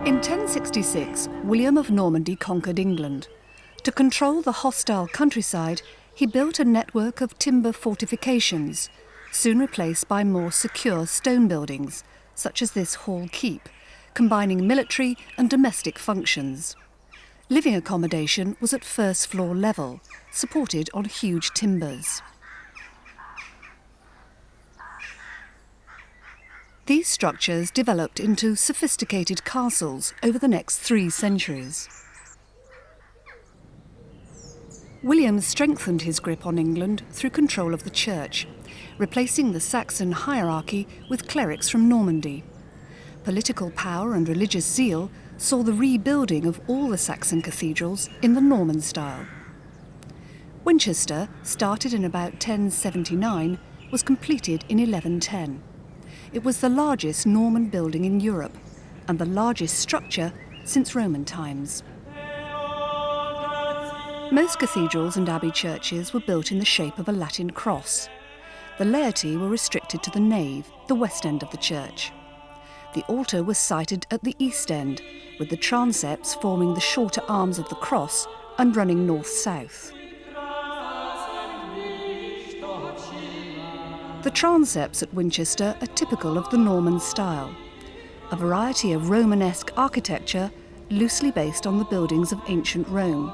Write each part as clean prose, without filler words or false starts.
In 1066, William of Normandy conquered England. To control the hostile countryside, he built a network of timber fortifications, soon replaced by more secure stone buildings, such as this hall keep, combining military and domestic functions. Living accommodation was at first floor level, supported on huge timbers. These structures developed into sophisticated castles over the next 3 centuries. William strengthened his grip on England through control of the church, replacing the Saxon hierarchy with clerics from Normandy. Political power and religious zeal saw the rebuilding of all the Saxon cathedrals in the Norman style. Winchester, started in about 1079, was completed in 1110. It was the largest Norman building in Europe and the largest structure since Roman times. Most cathedrals and abbey churches were built in the shape of a Latin cross. The laity were restricted to the nave, the west end of the church. The altar was sited at the east end, with the transepts forming the shorter arms of the cross and running north-south. The transepts at Winchester are typical of the Norman style, a variety of Romanesque architecture loosely based on the buildings of ancient Rome.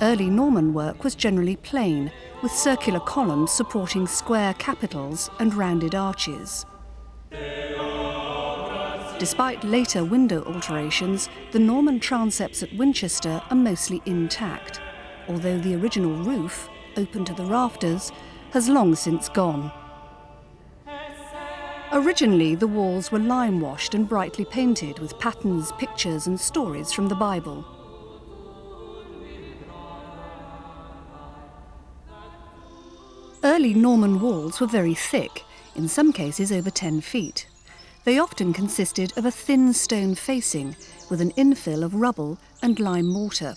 Early Norman work was generally plain, with circular columns supporting square capitals and rounded arches. Despite later window alterations, the Norman transepts at Winchester are mostly intact, although the original roof, open to the rafters, has long since gone. Originally, the walls were lime-washed and brightly painted with patterns, pictures and stories from the Bible. Early Norman walls were very thick, in some cases over 10 feet. They often consisted of a thin stone facing with an infill of rubble and lime mortar.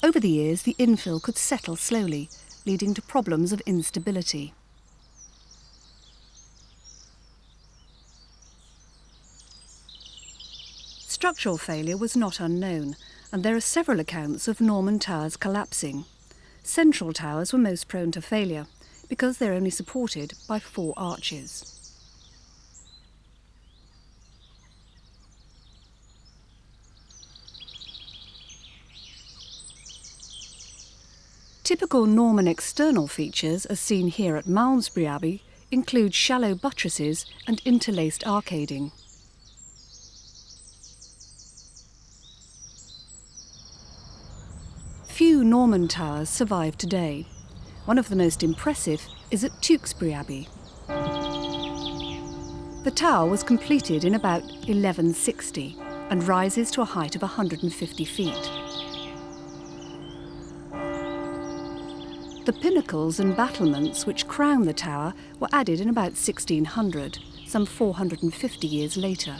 Over the years, the infill could settle slowly, leading to problems of instability. Structural failure was not unknown, and there are several accounts of Norman towers collapsing. Central towers were most prone to failure, because they're only supported by 4 arches. Typical Norman external features, as seen here at Malmesbury Abbey, include shallow buttresses and interlaced arcading. Few Norman towers survive today. One of the most impressive is at Tewkesbury Abbey. The tower was completed in about 1160 and rises to a height of 150 feet. The pinnacles and battlements which crown the tower were added in about 1600, some 450 years later.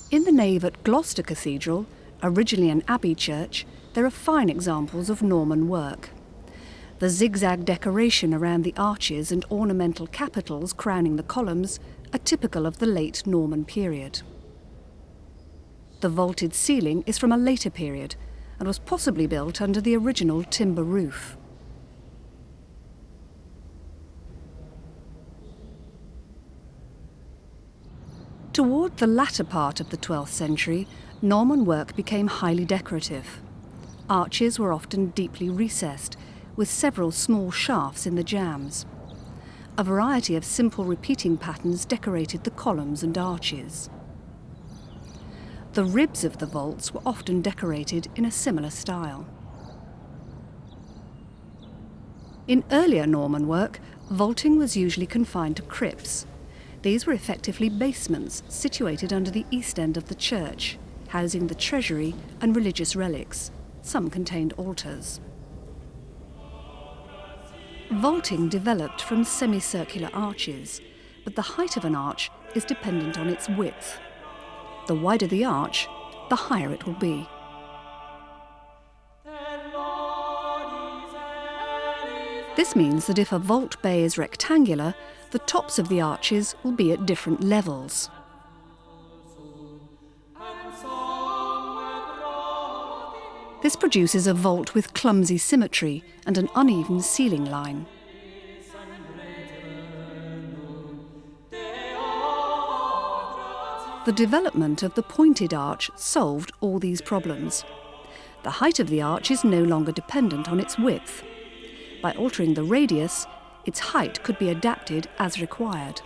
In the nave at Gloucester Cathedral, originally an abbey church, there are fine examples of Norman work. The zigzag decoration around the arches and ornamental capitals crowning the columns are typical of the late Norman period. The vaulted ceiling is from a later period and was possibly built under the original timber roof. Toward the latter part of the 12th century, Norman work became highly decorative. Arches were often deeply recessed, with several small shafts in the jambs. A variety of simple repeating patterns decorated the columns and arches. The ribs of the vaults were often decorated in a similar style. In earlier Norman work, vaulting was usually confined to crypts. These were effectively basements situated under the east end of the church, housing the treasury and religious relics. Some contained altars. Vaulting developed from semicircular arches, but the height of an arch is dependent on its width. The wider the arch, the higher it will be. This means that if a vault bay is rectangular, The tops of the arches will be at different levels. This produces a vault with clumsy symmetry and an uneven ceiling line. The development of the pointed arch solved all these problems. The height of the arch is no longer dependent on its width. By altering the radius, its height could be adapted as required.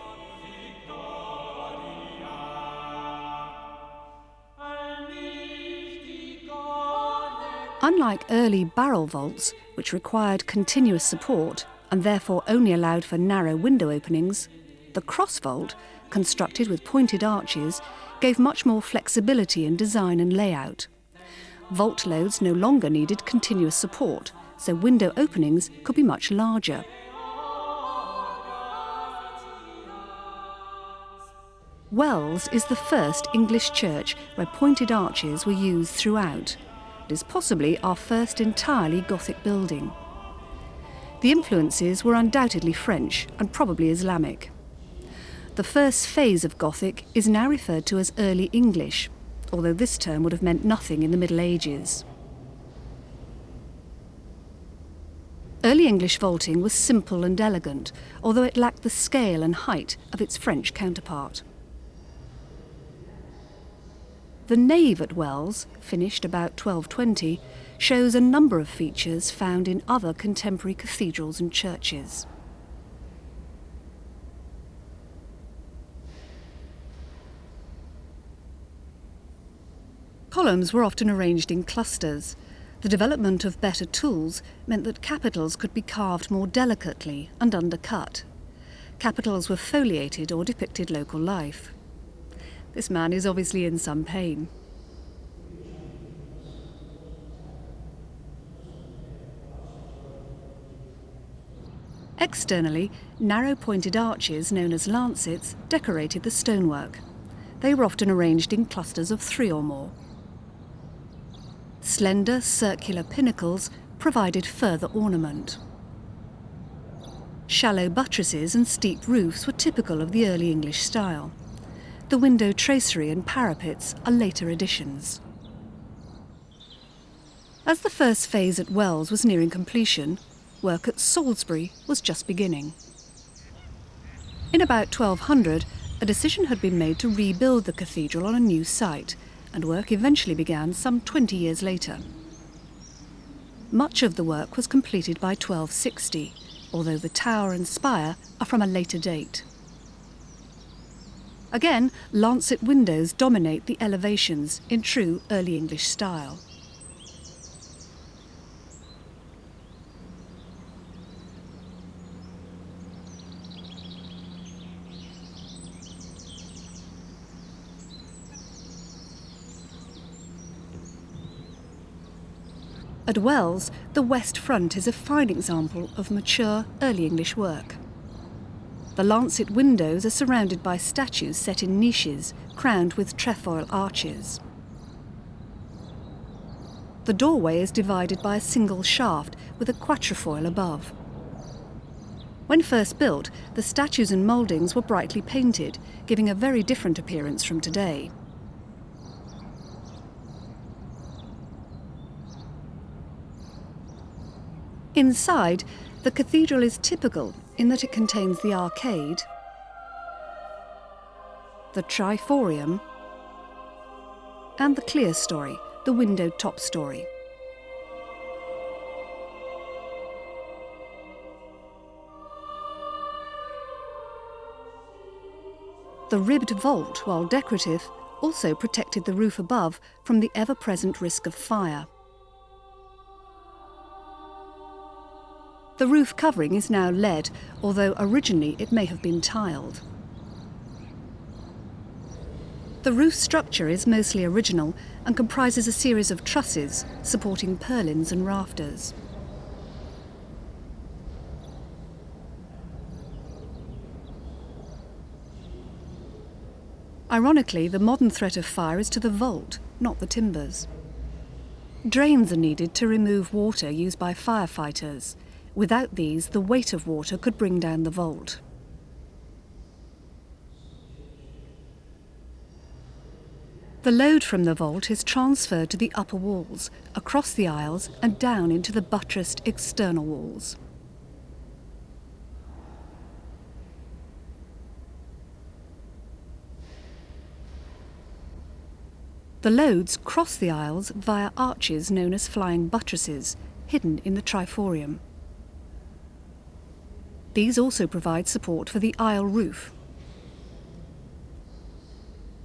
Unlike early barrel vaults, which required continuous support and therefore only allowed for narrow window openings, the cross vault, constructed with pointed arches, gave much more flexibility in design and layout. Vault loads no longer needed continuous support, so window openings could be much larger. Wells is the first English church where pointed arches were used throughout. It is possibly our first entirely Gothic building. The influences were undoubtedly French and probably Islamic. The first phase of Gothic is now referred to as Early English, although this term would have meant nothing in the Middle Ages. Early English vaulting was simple and elegant, although it lacked the scale and height of its French counterpart. The nave at Wells, finished about 1220, shows a number of features found in other contemporary cathedrals and churches. Columns were often arranged in clusters. The development of better tools meant that capitals could be carved more delicately and undercut. Capitals were foliated or depicted local life. This man is obviously in some pain. Externally, narrow pointed arches known as lancets decorated the stonework. They were often arranged in clusters of 3 or more. Slender circular pinnacles provided further ornament. Shallow buttresses and steep roofs were typical of the early English style. The window tracery and parapets are later additions. As the first phase at Wells was nearing completion, work at Salisbury was just beginning. In about 1200, a decision had been made to rebuild the cathedral on a new site, and work eventually began some 20 years later. Much of the work was completed by 1260, although the tower and spire are from a later date. Again, lancet windows dominate the elevations in true Early English style. At Wells, the west front is a fine example of mature Early English work. The lancet windows are surrounded by statues set in niches, crowned with trefoil arches. The doorway is divided by a single shaft with a quatrefoil above. When first built, the statues and mouldings were brightly painted, giving a very different appearance from today. Inside, the cathedral is typical in that it contains the arcade, the triforium, and the clerestory, the windowed top story. The ribbed vault, while decorative, also protected the roof above from the ever-present risk of fire. The roof covering is now lead, although originally it may have been tiled. The roof structure is mostly original and comprises a series of trusses supporting purlins and rafters. Ironically, the modern threat of fire is to the vault, not the timbers. Drains are needed to remove water used by firefighters. Without these, the weight of water could bring down the vault. The load from the vault is transferred to the upper walls, across the aisles and down into the buttressed external walls. The loads cross the aisles via arches known as flying buttresses, hidden in the triforium. These also provide support for the aisle roof.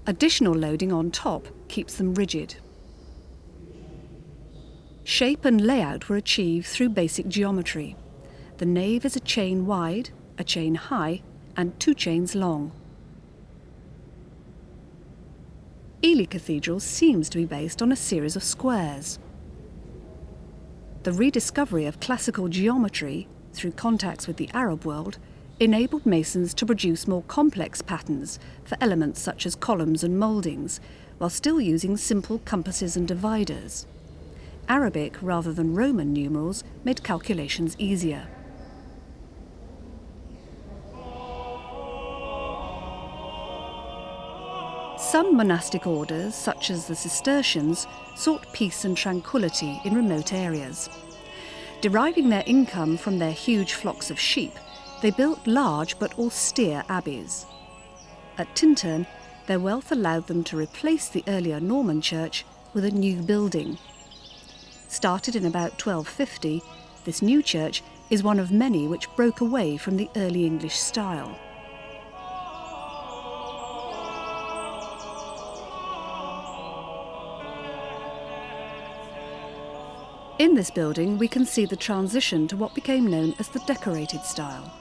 Additional loading on top keeps them rigid. Shape and layout were achieved through basic geometry. The nave is a chain wide, a chain high, and 2 chains long. Ely Cathedral seems to be based on a series of squares. The rediscovery of classical geometry, through contacts with the Arab world, enabled masons to produce more complex patterns for elements such as columns and mouldings, while still using simple compasses and dividers. Arabic rather than Roman numerals made calculations easier. Some monastic orders, such as the Cistercians, sought peace and tranquility in remote areas. Deriving their income from their huge flocks of sheep, they built large but austere abbeys. At Tintern, their wealth allowed them to replace the earlier Norman church with a new building. Started in about 1250, this new church is one of many which broke away from the early English style. In this building, we can see the transition to what became known as the decorated style.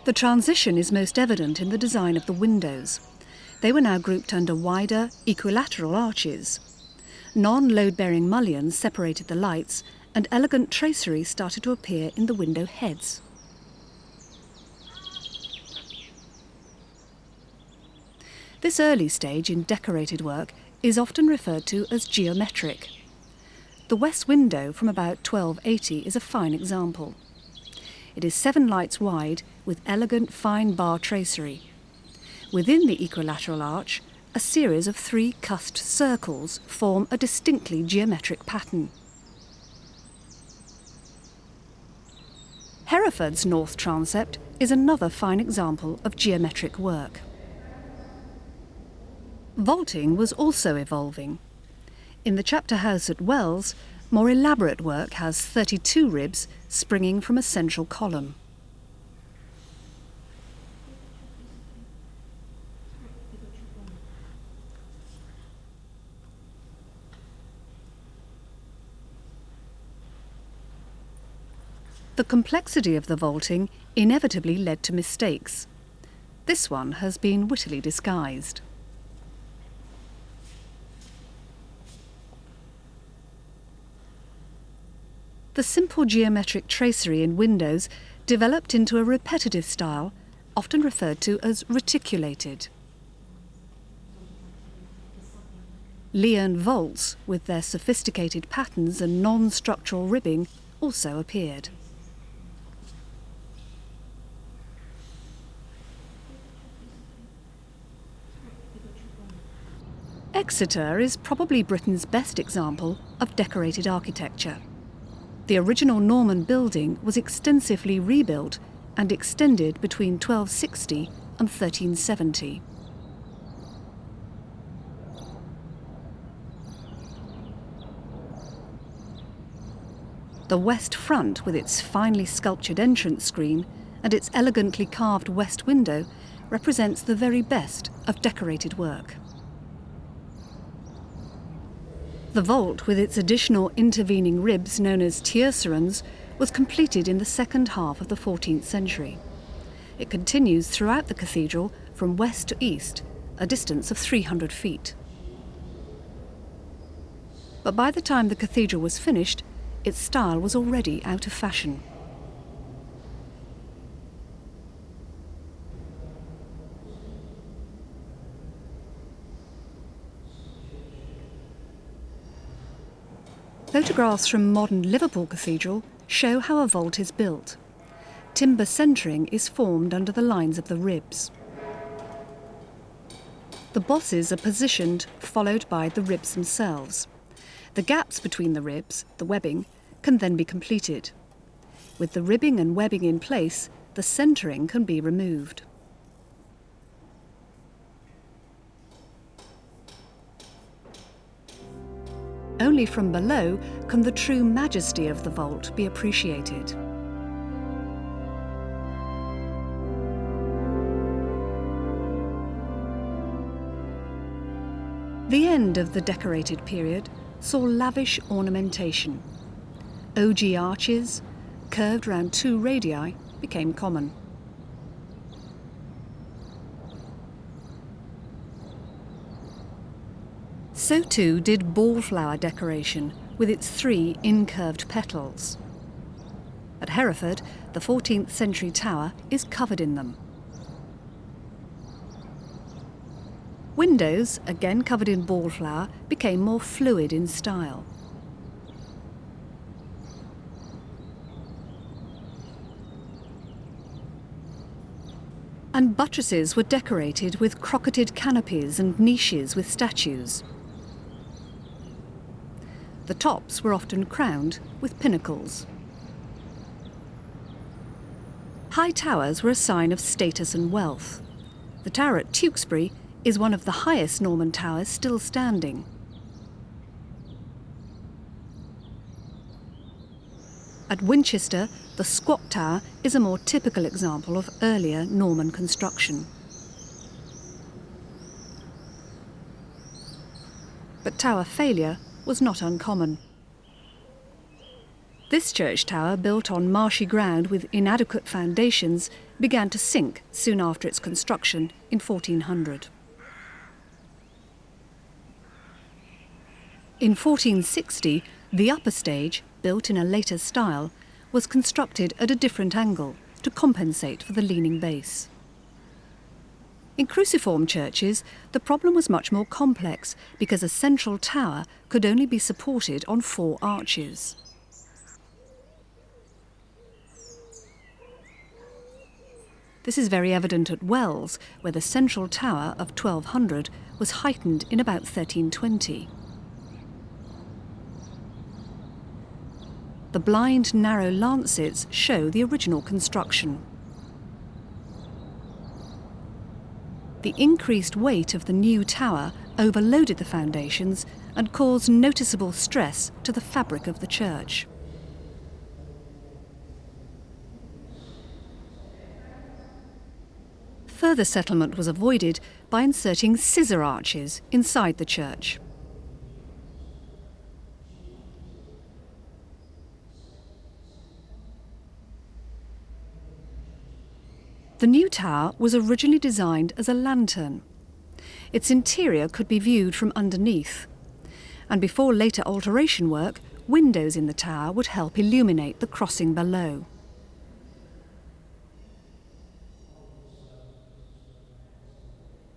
The transition is most evident in the design of the windows. They were now grouped under wider, equilateral arches. Non-load-bearing mullions separated the lights, and elegant tracery started to appear in the window heads. This early stage in decorated work is often referred to as geometric. The west window from about 1280 is a fine example. It is 7 lights wide with elegant fine bar tracery. Within the equilateral arch, a series of 3 cusped circles form a distinctly geometric pattern. Hereford's north transept is another fine example of geometric work. Vaulting was also evolving. In the chapter house at Wells, more elaborate work has 32 ribs springing from a central column. The complexity of the vaulting inevitably led to mistakes. This one has been wittily disguised. The simple geometric tracery in windows developed into a repetitive style, often referred to as reticulated. Leon vaults, with their sophisticated patterns and non-structural ribbing, also appeared. Exeter is probably Britain's best example of decorated architecture. The original Norman building was extensively rebuilt and extended between 1260 and 1370. The west front, with its finely sculptured entrance screen and its elegantly carved west window, represents the very best of decorated work. The vault, with its additional intervening ribs known as tiercerons, was completed in the second half of the 14th century. It continues throughout the cathedral from west to east, a distance of 300 feet. But by the time the cathedral was finished, its style was already out of fashion. Photographs from modern Liverpool Cathedral show how a vault is built. Timber centering is formed under the lines of the ribs. The bosses are positioned, followed by the ribs themselves. The gaps between the ribs, the webbing, can then be completed. With the ribbing and webbing in place, the centering can be removed. Only from below can the true majesty of the vault be appreciated. The end of the decorated period saw lavish ornamentation. ogee arches, curved round 2 radii, became common. So too did ballflower decoration with its 3 incurved petals. At Hereford, the 14th century tower is covered in them. Windows, again covered in ballflower, became more fluid in style. And buttresses were decorated with crocketed canopies and niches with statues. The tops were often crowned with pinnacles. High towers were a sign of status and wealth. The tower at Tewkesbury is one of the highest Norman towers still standing. At Winchester, the squat tower is a more typical example of earlier Norman construction. But tower failure was not uncommon. This church tower, built on marshy ground with inadequate foundations, began to sink soon after its construction in 1400. In 1460, the upper stage, built in a later style, was constructed at a different angle to compensate for the leaning base. In cruciform churches, the problem was much more complex because a central tower could only be supported on 4 arches. This is very evident at Wells, where the central tower of 1200 was heightened in about 1320. The blind, narrow lancets show the original construction. The increased weight of the new tower overloaded the foundations and caused noticeable stress to the fabric of the church. Further settlement was avoided by inserting scissor arches inside the church. The new tower was originally designed as a lantern. Its interior could be viewed from underneath, and before later alteration work, windows in the tower would help illuminate the crossing below.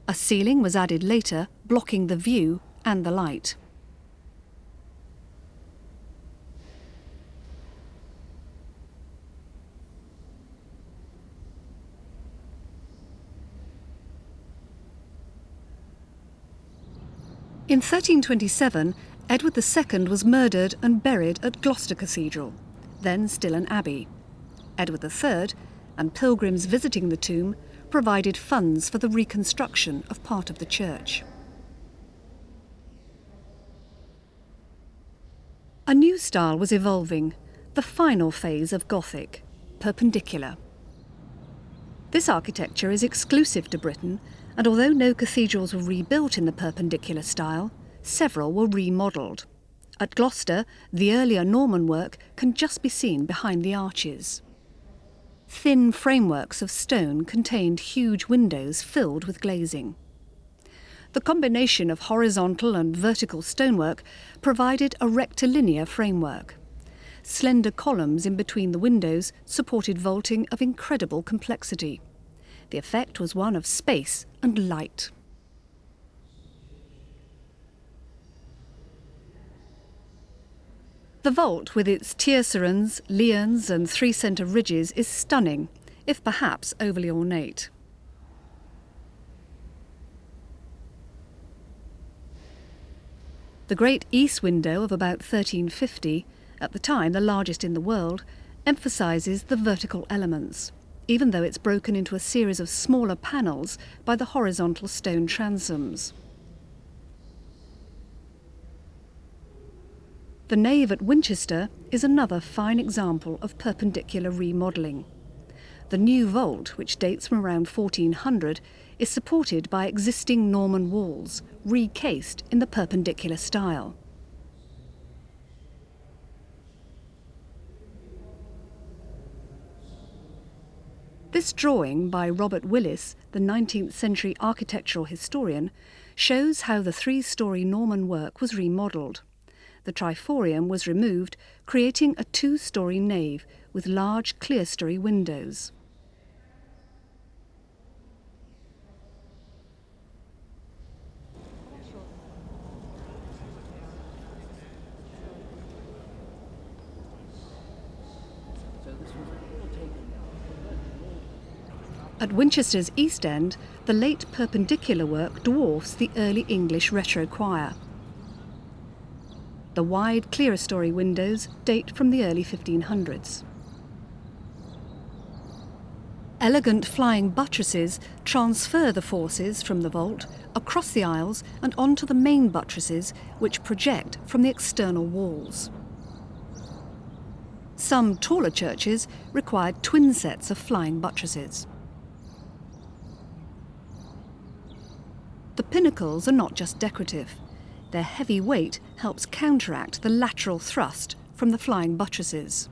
A ceiling was added later, blocking the view and the light. In 1327, Edward II was murdered and buried at Gloucester Cathedral, then still an abbey. Edward III, and pilgrims visiting the tomb, provided funds for the reconstruction of part of the church. A new style was evolving, the final phase of Gothic, perpendicular. This architecture is exclusive to Britain, and although no cathedrals were rebuilt in the perpendicular style, several were remodelled. At Gloucester, the earlier Norman work can just be seen behind the arches. Thin frameworks of stone contained huge windows filled with glazing. The combination of horizontal and vertical stonework provided a rectilinear framework. Slender columns in between the windows supported vaulting of incredible complexity. The effect was one of space and light. The vault, with its tiercerons, leons and 3-centre ridges, is stunning, if perhaps overly ornate. The great east window of about 1350, at the time the largest in the world, emphasises the vertical elements, even though it's broken into a series of smaller panels by the horizontal stone transoms. The nave at Winchester is another fine example of perpendicular remodelling. The new vault, which dates from around 1400, is supported by existing Norman walls, recased in the perpendicular style. This drawing by Robert Willis, the 19th century architectural historian, shows how the three-storey Norman work was remodelled. The triforium was removed, creating a two-storey nave with large clerestory windows. At Winchester's east end, the late perpendicular work dwarfs the early English retro choir. The wide clerestory windows date from the early 1500s. Elegant flying buttresses transfer the forces from the vault across the aisles and onto the main buttresses, which project from the external walls. Some taller churches required twin sets of flying buttresses. The pinnacles are not just decorative. Their heavy weight helps counteract the lateral thrust from the flying buttresses.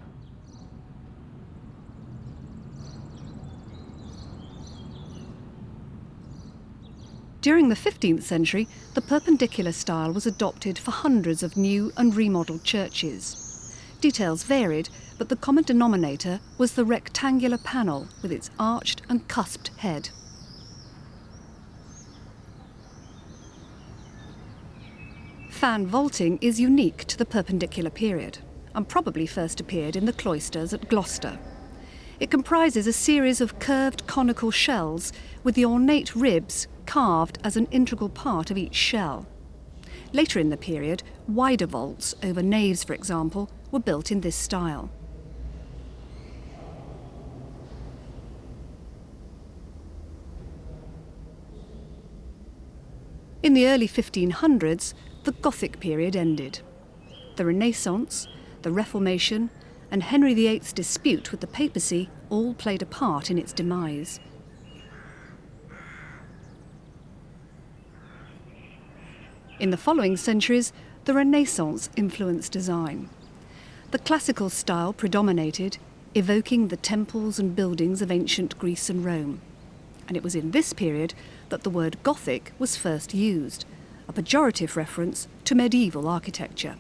During the 15th century, the perpendicular style was adopted for hundreds of new and remodelled churches. Details varied, but the common denominator was the rectangular panel with its arched and cusped head. Fan vaulting is unique to the perpendicular period and probably first appeared in the cloisters at Gloucester. It comprises a series of curved conical shells with the ornate ribs carved as an integral part of each shell. Later in the period, wider vaults over naves, for example, were built in this style. In the early 1500s, the Gothic period ended. The Renaissance, the Reformation, and Henry VIII's dispute with the papacy all played a part in its demise. In the following centuries, the Renaissance influenced design. The classical style predominated, evoking the temples and buildings of ancient Greece and Rome. And it was in this period that the word Gothic was first used, a pejorative reference to medieval architecture.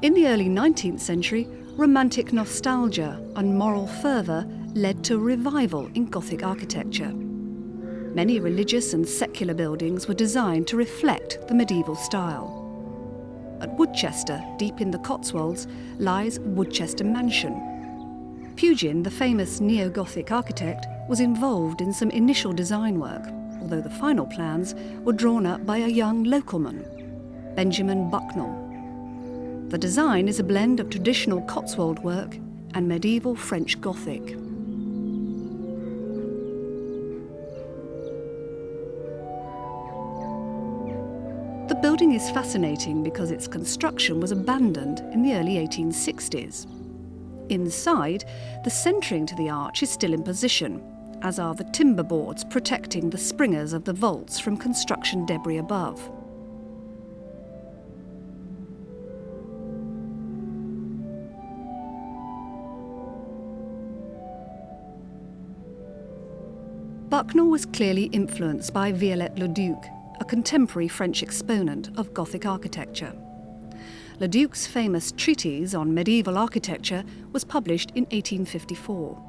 In the early 19th century, Romantic nostalgia and moral fervour led to a revival in Gothic architecture. Many religious and secular buildings were designed to reflect the medieval style. At Woodchester, deep in the Cotswolds, lies Woodchester Mansion. Pugin, the famous neo-Gothic architect, was involved in some initial design work, although the final plans were drawn up by a young localman, Benjamin Bucknell. The design is a blend of traditional Cotswold work and medieval French Gothic. The building is fascinating because its construction was abandoned in the early 1860s. Inside, the centring to the arch is still in position, as are the timber boards protecting the springers of the vaults from construction debris above. Bucknell was clearly influenced by Viollet-le-Duc, a contemporary French exponent of Gothic architecture. Le-Duc's famous treatise on medieval architecture was published in 1854.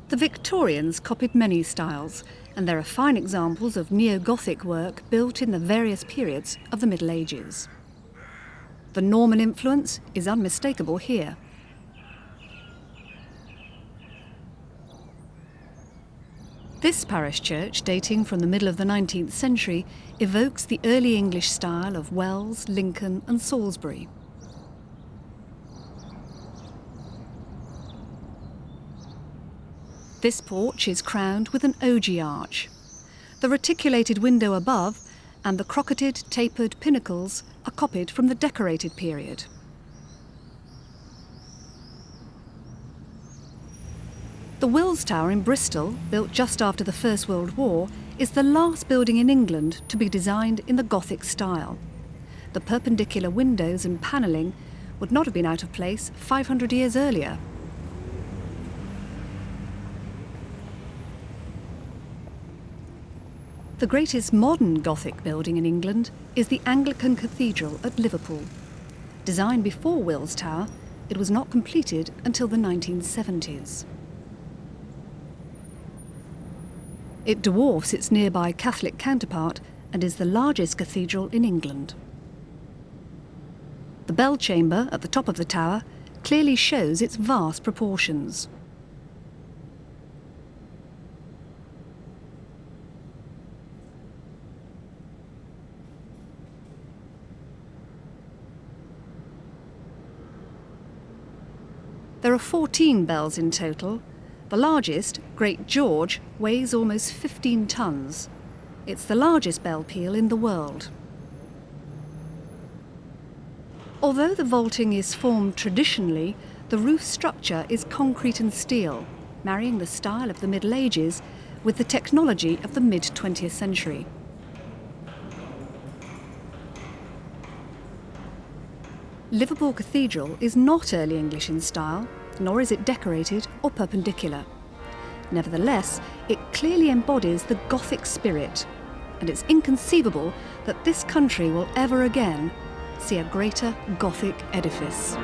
The Victorians copied many styles, and there are fine examples of neo-Gothic work built in the various periods of the Middle Ages. The Norman influence is unmistakable here. This parish church, dating from the middle of the 19th century, evokes the early English style of Wells, Lincoln and Salisbury. This porch is crowned with an ogee arch. The reticulated window above and the crocketed, tapered pinnacles are copied from the Decorated period. The Wills Tower in Bristol, built just after the First World War, is the last building in England to be designed in the Gothic style. The perpendicular windows and panelling would not have been out of place 500 years earlier. The greatest modern Gothic building in England is the Anglican Cathedral at Liverpool. Designed before Wills Tower, it was not completed until the 1970s. It dwarfs its nearby Catholic counterpart and is the largest cathedral in England. The bell chamber at the top of the tower clearly shows its vast proportions. There are 14 bells in total. The largest, Great George, weighs almost 15 tons. It's the largest bell peal in the world. Although the vaulting is formed traditionally, the roof structure is concrete and steel, marrying the style of the Middle Ages with the technology of the mid-20th century. Liverpool Cathedral is not early English in style, nor is it decorated or perpendicular. Nevertheless, it clearly embodies the Gothic spirit, and it's inconceivable that this country will ever again see a greater Gothic edifice.